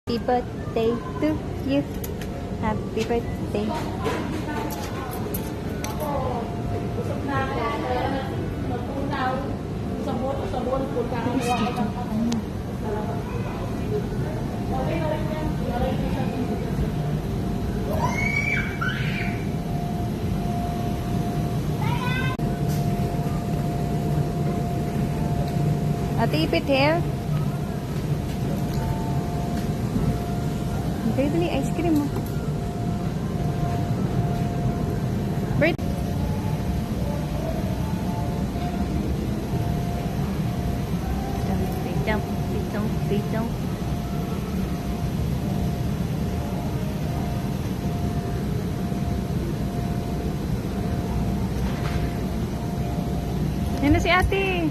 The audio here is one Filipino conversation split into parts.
Happy birthday to you. Happy birthday. Ate, ipit hair. Dali, ice cream mo. Bird. Jump, jump, jump, jump. Yan na si ate.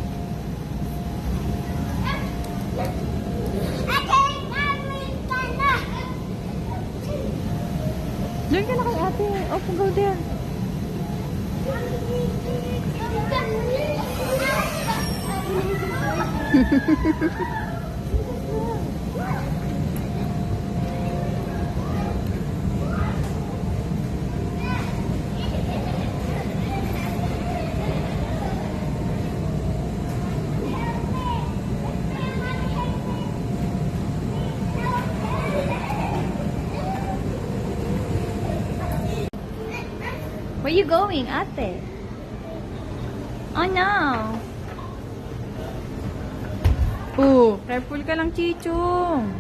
Doon ka na kay ate. Oh, go there. Where you going, ate? Oh no. Oh, careful ka lang, Chichong.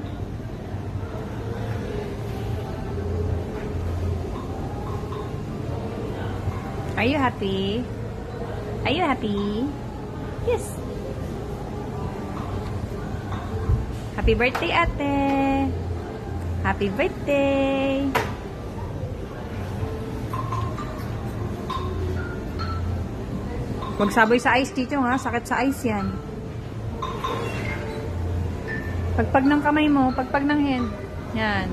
Are you happy? Are you happy? Yes. Happy birthday, ate. Happy birthday. Huwag saboy sa ice, Chichong, ha? Sakit sa ice yan. Pagpag ng kamay mo, pagpag ng hand. Yan.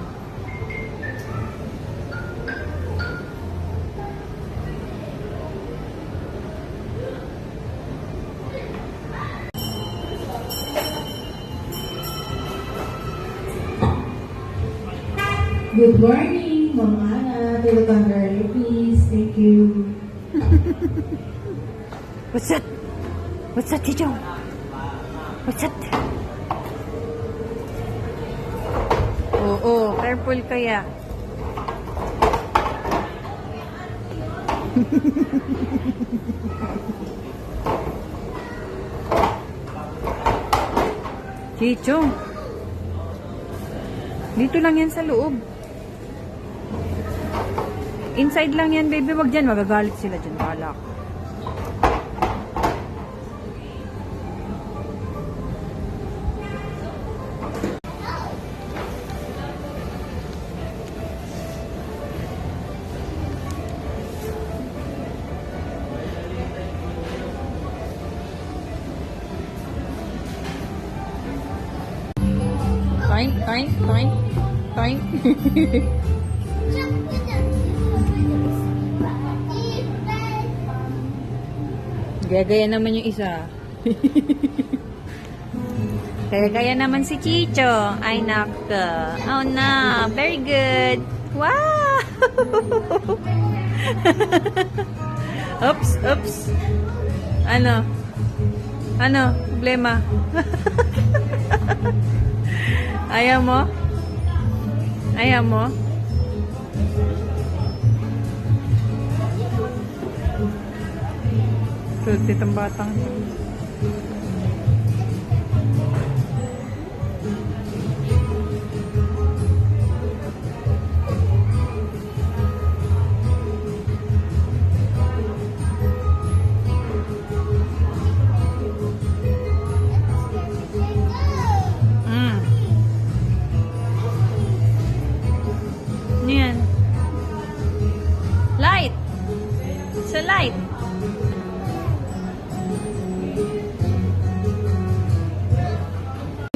Good morning, Ma'am Ana. Tulog kang early, please. Thank you. What's that? What's that, Chichong? What's that? Oo, careful kaya. Chichong. Dito lang yan sa loob. Inside lang yan, baby. Wag dyan. Magagalit sila dyan. Balak. Toink, toink, toink, toink. Gagaya naman yung isa. Gagaya naman si Chicho. Ay, naka. Oh, no. Very good. Wow! Oops, oops. Ano? Ano? Problema? Ayaw mo? Ayaw mo? Sulit itong batang. Yan. Light. Sa light.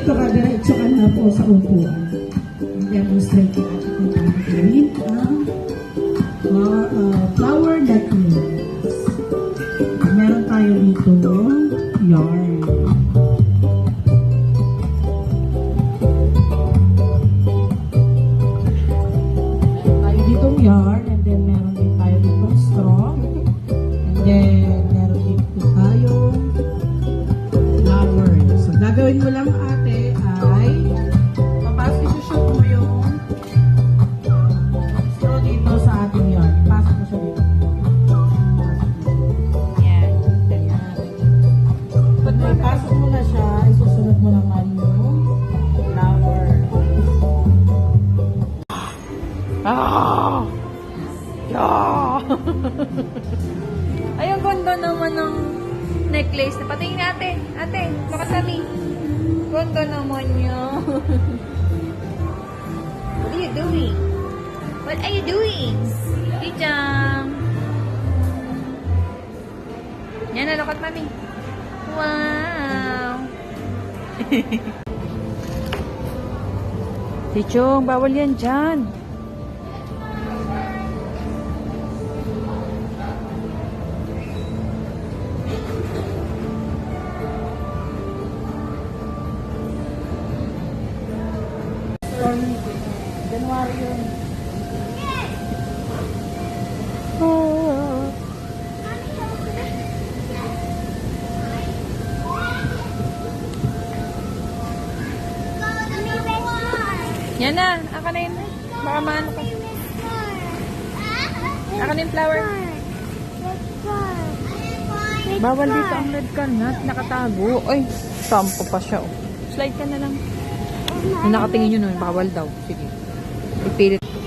Ito kadiretso ka na po sa upuan. Demonstrate ko natin kung paano gawin ang flower necklace. Meron tayo dito yarn. Ay, ang ganda naman ng necklace. Patingin ate. Ate, look at me. Ganda naman niya. What are you doing? What are you doing? Chichang. Yan na, look at mami. Wow. Chichong, bawal yan dyan. January yun. Oh. Yan na, aka na yun. Baka maano ka. Aka na yung flower. Bawal dito ang red can na. Nakatago. Ay, sampo pa siya. Oh. Slide ka na lang. Yung nakatingin yun, no, bawal daw. Sige. Ipilit ko.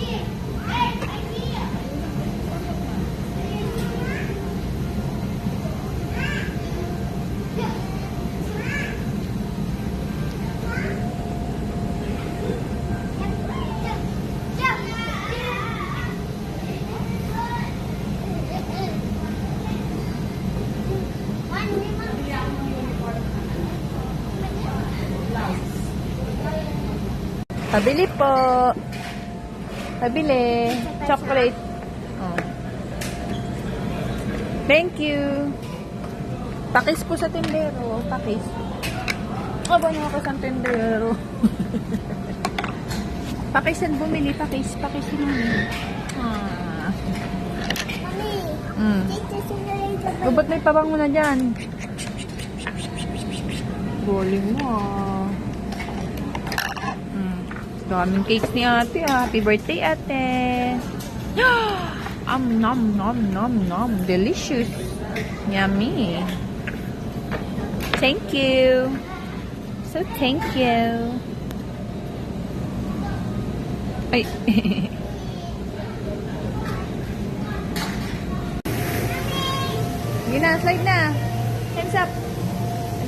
Pabili po. Pabili. Chocolate. Oh. Thank you. Pakis po sa tindero. Pakis. Aba na ako sa tindero. Pakisan bumili. Pakis. Pakis naman. Ah. Ba't may pabango na dyan? Galing mo ah. Daming cakes ni ate. Happy birthday, ate. Nom, nom, nom, nom. Delicious. Yummy. Thank you. So, thank you. Ay. Sige na, slide na. Hands up.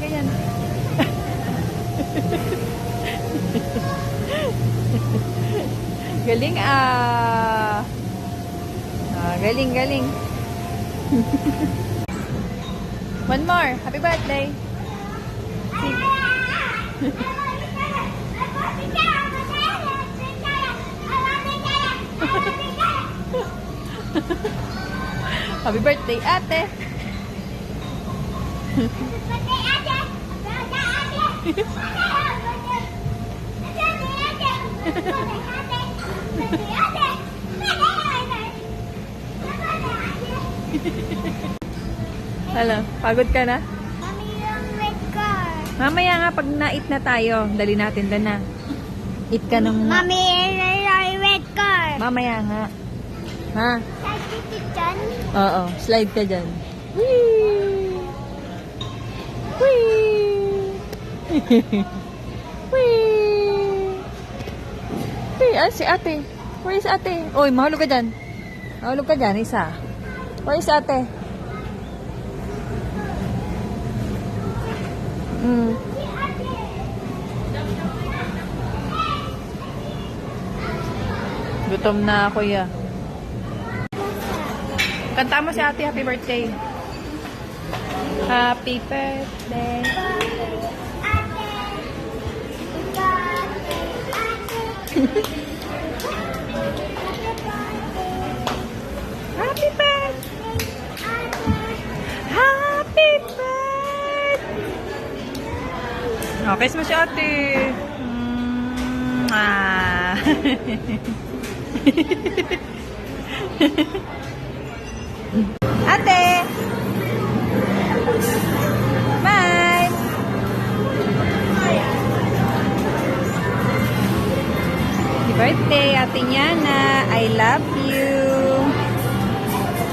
Ganyan. Galing galing, galing. One more. Happy birthday. Happy birthday, ate. Hello, pagod ka na? Mami, yung red car. Mamaya nga, pag na-eat na tayo, dali natin doon na. Eat ka na muna. Mami, yung red car. Mamaya nga. Ha? Saan dito dyan? Oo, slide ka dyan. Whee! Whee! Whee! Whee! Ah, si ate. Where is ate? Oy, mahulog ka dyan. Mahulog ka dyan, isa. Where is ate? Gutom na ako, ya. Kanta mo si ate, happy birthday. Happy birthday. Happy birthday. Happy birthday. Oh, kiss mo si ate. Ate! Bye! Happy birthday, Ate Nyana. I love you.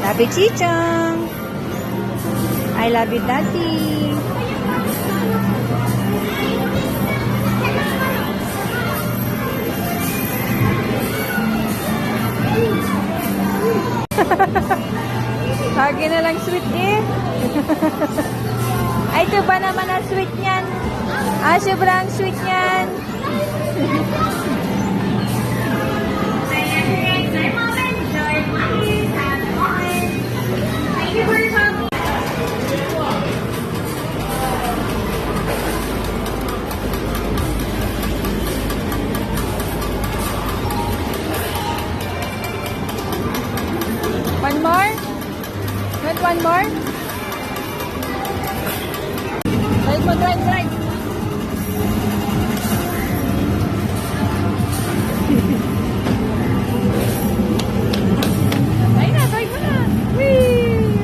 Love you, Chichong. I love you, Daddy. Lagi na lang sweet eh. Ay, ito ba naman ang sweet niyan? Ah, sobrang sweet niyan. One more? Not one more? Drive mo, drive, drive. Drive na, drive mo na. Whee!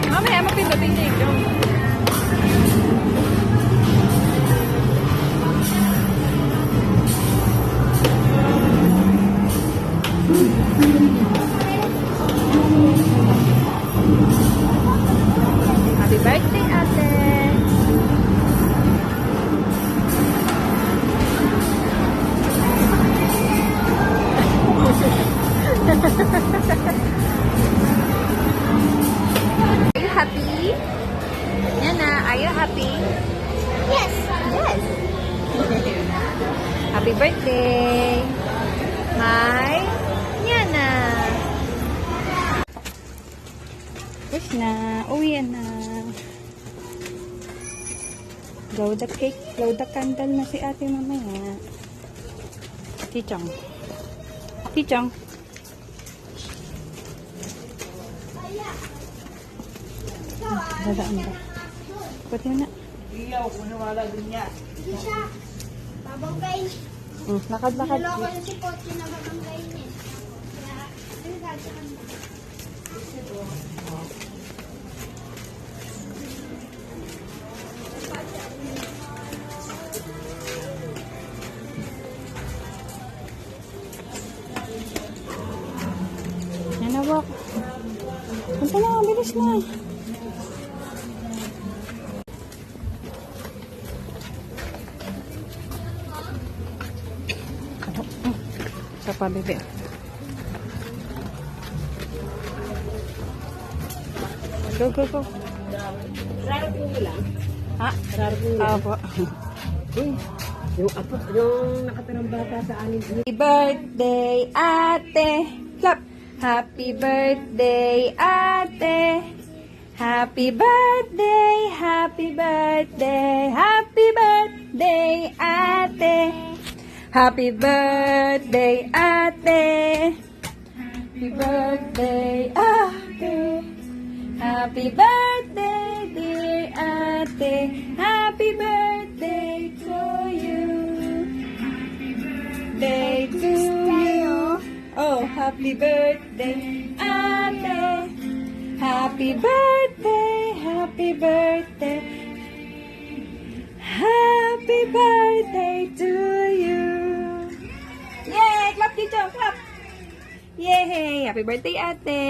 Mamaya, magpindating niya ito. Happy birthday, ate! Are you happy? Yana, are you happy? Yes. Yes! Happy birthday! Hi! Yana! Tapos na, uwian na. Blow the cake, blow the candle na si ate mamaya. Chichong. Chichong. Dadaan ba? Pati na. Hindi siya. Babangkay. Lakad-lakad. Niloko yung si Pochi na babangkay niya. Kaya, ano gagawin? Nanawak. Punta na, bilis na. Sa pa, bebe. Go, go, go. Raro po lang. Ha? Raro po lang. Apo. Yung apo, yung nakatirang bata sa anin. Happy birthday, ate. Clap. Happy birthday, ate. Happy birthday, happy birthday, happy birthday, ate. Happy birthday, ate. Happy birthday, ate. Happy birthday, dear ate. Happy birthday to you. Day to you. Oh, happy birthday, ate. Happy birthday, happy birthday. Happy birthday to you. Yay! Clap dito, clap. Yay! Happy birthday, ate.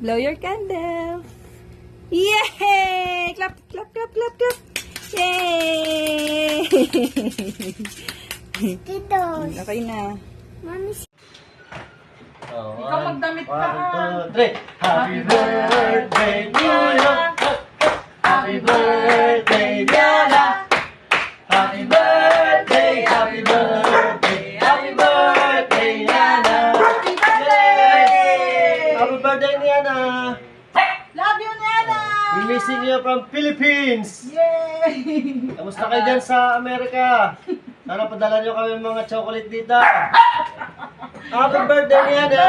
Blow your candle. Yay! Clap, clap, clap, clap, clap. Yay! Tito. Okay na. Mami, Ikaw magdamit ka. 1, 2, 3. Happy birthday, Nina. Happy birthday, Diana. Happy birthday, happy birthday, happy birthday, Diana. Happy birthday! Happy birthday, Diana. Love you, Nana! We're missing you from Philippines. Yay! Kamusta kayo dyan sa Amerika? Sana padala nyo kami ng mga chocolate dito. Happy birthday, Diana.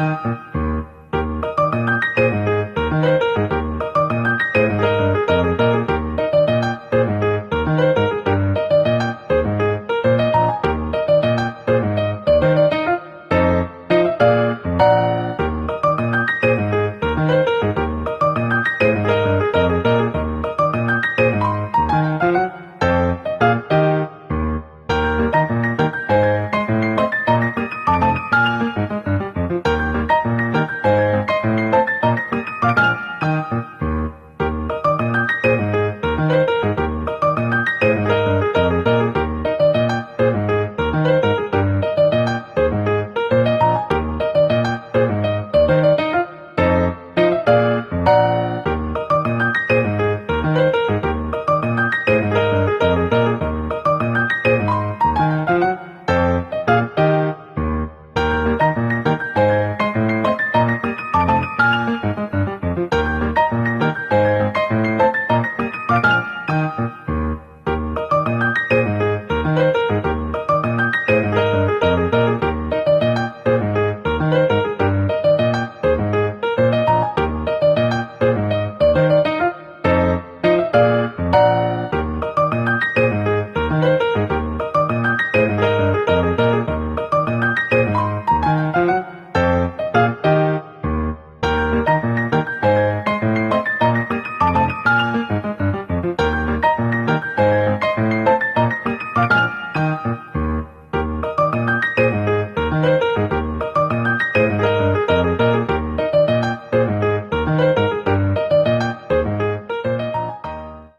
Happy